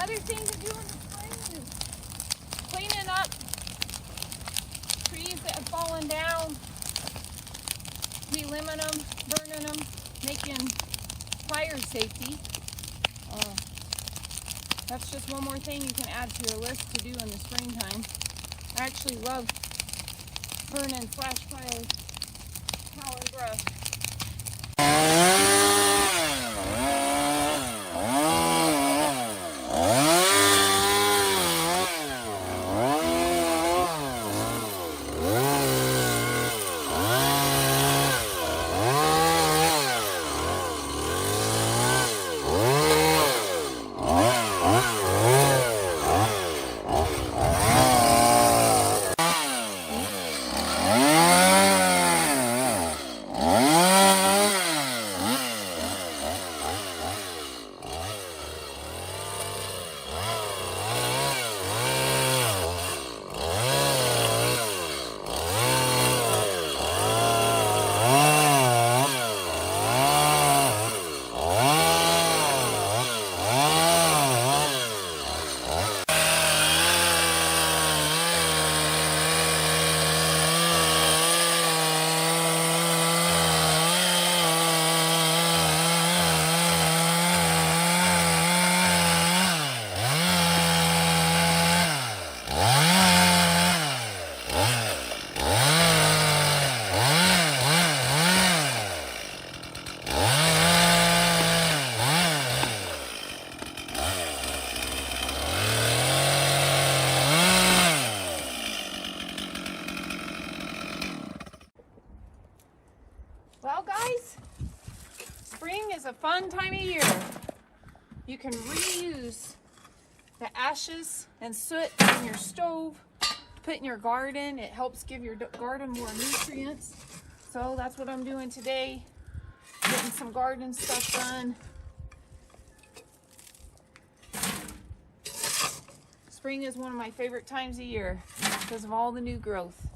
Another thing to do in the spring is cleaning up trees that have fallen down, de-limbing them, burning them, making fire safety. That's just one more thing you can add to your list to do in the springtime. I actually love burning flash fires, power brush. Well guys, spring is a fun time of year. You can reuse the ashes and soot in your stove, put in your garden. It helps give your garden more nutrients. So that's what I'm doing today, getting some garden stuff done. Spring is one of my favorite times of year because of all the new growth.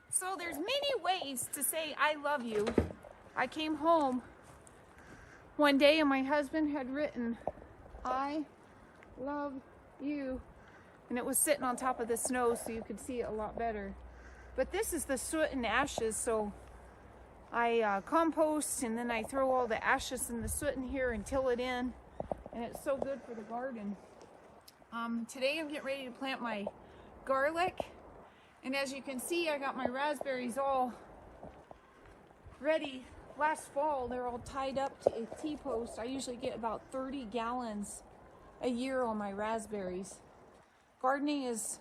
So there's many ways to say I love you. I came home one day and my husband had written, I love you. And it was sitting on top of the snow so you could see it a lot better. But this is the soot and ashes, so I compost and then I throw all the ashes and the soot in here and till it in. And it's so good for the garden. Today I'm getting ready to plant my garlic. And as you can see, I got my raspberries all ready. Last fall, they're all tied up to a T-post. I usually get about 30 gallons a year on my raspberries. Gardening is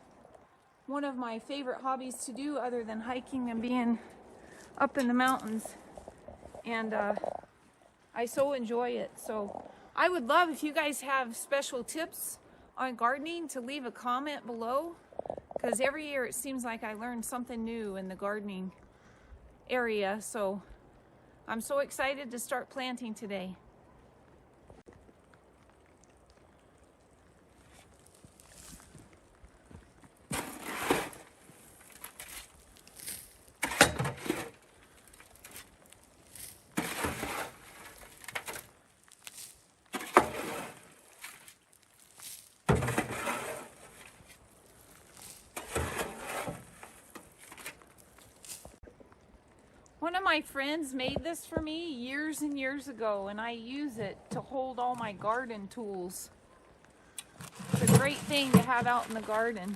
one of my favorite hobbies to do other than hiking and being up in the mountains. And I so enjoy it. So I would love if you guys have special tips on gardening to leave a comment below. Because every year it seems like I learn something new in the gardening area. So I'm so excited to start planting today. One of my friends made this for me years and years ago, and I use it to hold all my garden tools. It's a great thing to have out in the garden.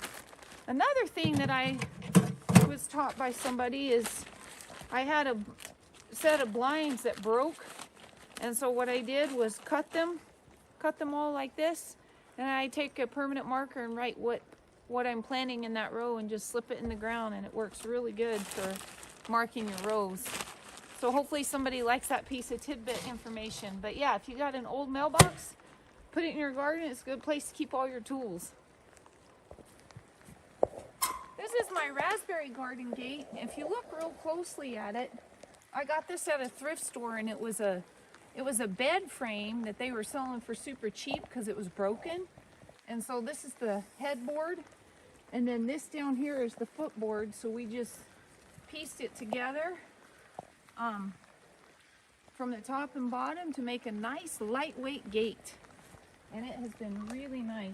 Another thing that I was taught by somebody is I had a set of blinds that broke, and so what I did was cut them all like this, and I take a permanent marker and write what I'm planting in that row and just slip it in the ground, and it works really good for marking your rows. So hopefully somebody likes that piece of tidbit information. But yeah, if you got an old mailbox, put it in your garden. It's a good place to keep all your tools. This is my raspberry garden gate. If you look real closely at it, I got this at a thrift store, and it was a bed frame that they were selling for super cheap because it was broken. And so this is the headboard, and then this down here is the footboard. So we just pieced it together from the top and bottom to make a nice lightweight gate. And it has been really nice.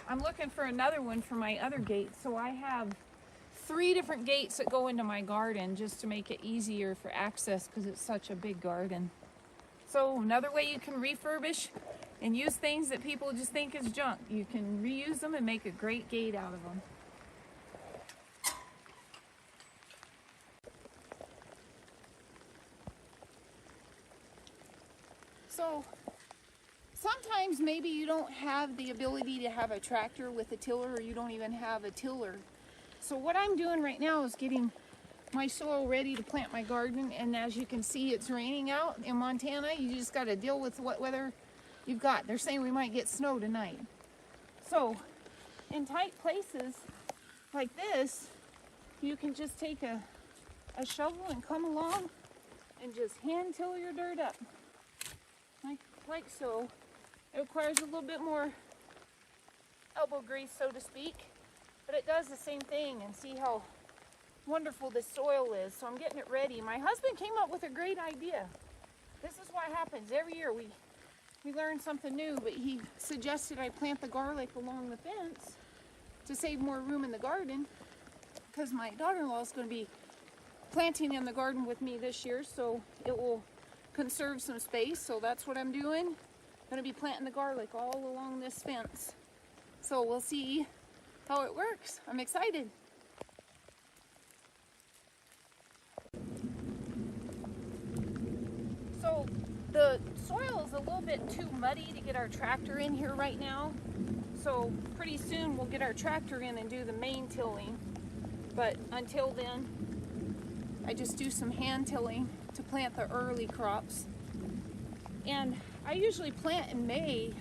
I'm looking for another one for my other gate. So I have 3 different gates that go into my garden just to make it easier for access because it's such a big garden. So another way you can refurbish and use things that people just think is junk. You can reuse them and make a great gate out of them. So sometimes maybe you don't have the ability to have a tractor with a tiller, or you don't even have a tiller. So what I'm doing right now is getting my soil ready to plant my garden. And as you can see, it's raining out in Montana. You just got to deal with what weather you've got. They're saying we might get snow tonight. So in tight places like this, you can just take a shovel and come along and just hand till your dirt up. Like so. It requires a little bit more elbow grease, so to speak, but it does the same thing. And see how wonderful this soil is. So I'm getting it ready. My husband came up with a great idea. This is what happens every year. We learn something new, but he suggested I plant the garlic along the fence to save more room in the garden, because my daughter-in-law is going to be planting in the garden with me this year, so it will conserve some space. So that's what I'm doing. I'm going to be planting the garlic all along this fence. So we'll see how it works. I'm excited. So the soil is a little bit too muddy to get our tractor in here right now. So pretty soon we'll get our tractor in and do the main tilling. But until then, I just do some hand tilling to plant the early crops. And I usually plant in May.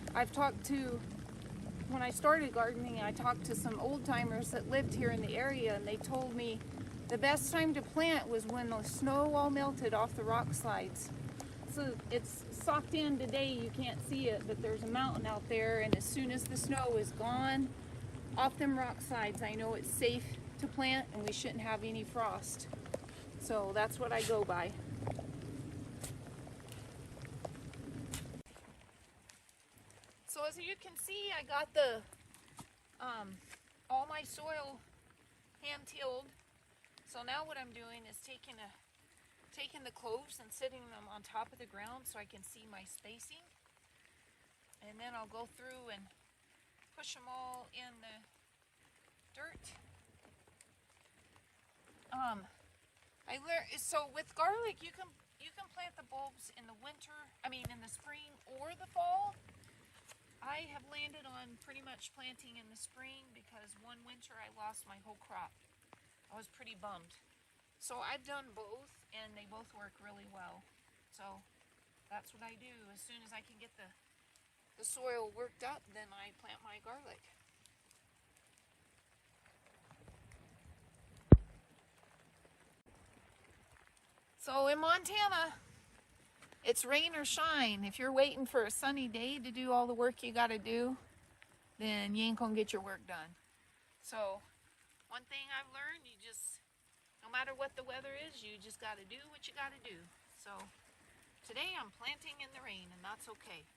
When I started gardening, I talked to some old timers that lived here in the area, and they told me the best time to plant was when the snow all melted off the rock slides. So it's socked in today, you can't see it, but there's a mountain out there, and as soon as the snow is gone off them rock slides, I know it's safe to plant and we shouldn't have any frost. So that's what I go by. So as you can see, I got the all my soil hand tilled. So now what I'm doing is taking the cloves and sitting them on top of the ground so I can see my spacing. And then I'll go through and push them all in the dirt. I learned, so with garlic you can plant the bulbs in the in the spring or the fall. I have landed on pretty much planting in the spring because one winter I lost my whole crop. I was pretty bummed. So I've done both and they both work really well. So that's what I do. As soon as I can get the soil worked up, then I plant my garlic. So in Montana, it's rain or shine. If you're waiting for a sunny day to do all the work you gotta do, then you ain't gonna get your work done. So one thing I've learned, no matter what the weather is, you just gotta do what you gotta do. So today I'm planting in the rain, and that's okay.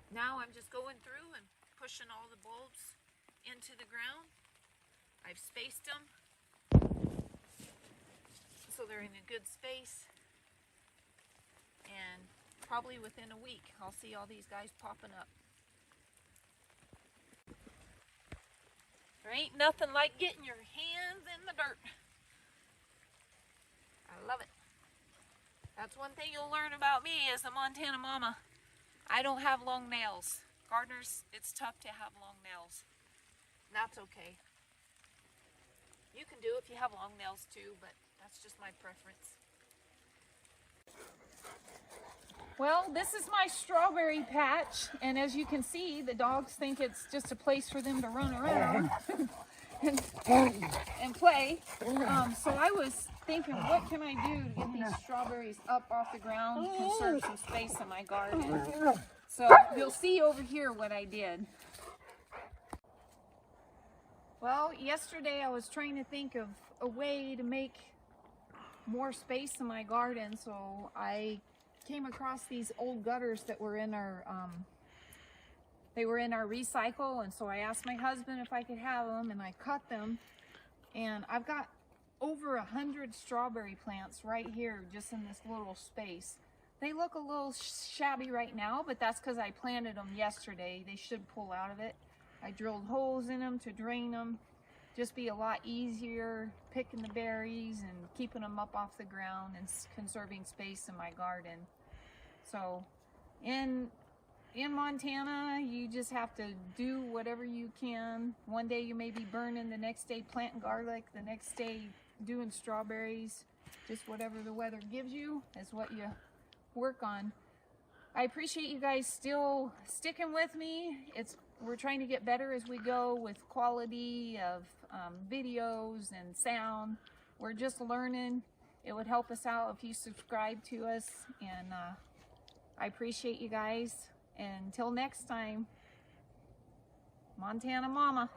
Now I'm just going through and pushing all the bulbs into the ground. I've spaced them so they're in a good space, and probably within a week I'll see all these guys popping up. There ain't nothing like getting your hands in the dirt. I love it. That's one thing you'll learn about me as a Montana mama. I don't have long nails. Gardeners, it's tough to have long nails. And that's okay. You can do it if you have long nails too, but that's just my preference. Well, this is my strawberry patch, and as you can see, the dogs think it's just a place for them to run around and play. So I was thinking, what can I do to get these strawberries up off the ground, conserve some space in my garden. So you'll see over here what I did. Well, yesterday I was trying to think of a way to make more space in my garden, so I came across these old gutters that were in our recycle, and so I asked my husband if I could have them, and I cut them, and I've got over 100 strawberry plants right here just in this little space. They look a little shabby right now, but that's because I planted them yesterday. They should pull out of it. I drilled holes in them to drain them. Just be a lot easier picking the berries and keeping them up off the ground and conserving space in my garden. So in Montana, you just have to do whatever you can. One day you may be burning, the next day planting garlic, the next day doing strawberries. Just whatever the weather gives you is what you work on. I appreciate you guys still sticking with me. We're trying to get better as we go with quality of videos and sound. We're just learning. It would help us out if you subscribe to us, and I appreciate you guys. Until next time, Montana Mama.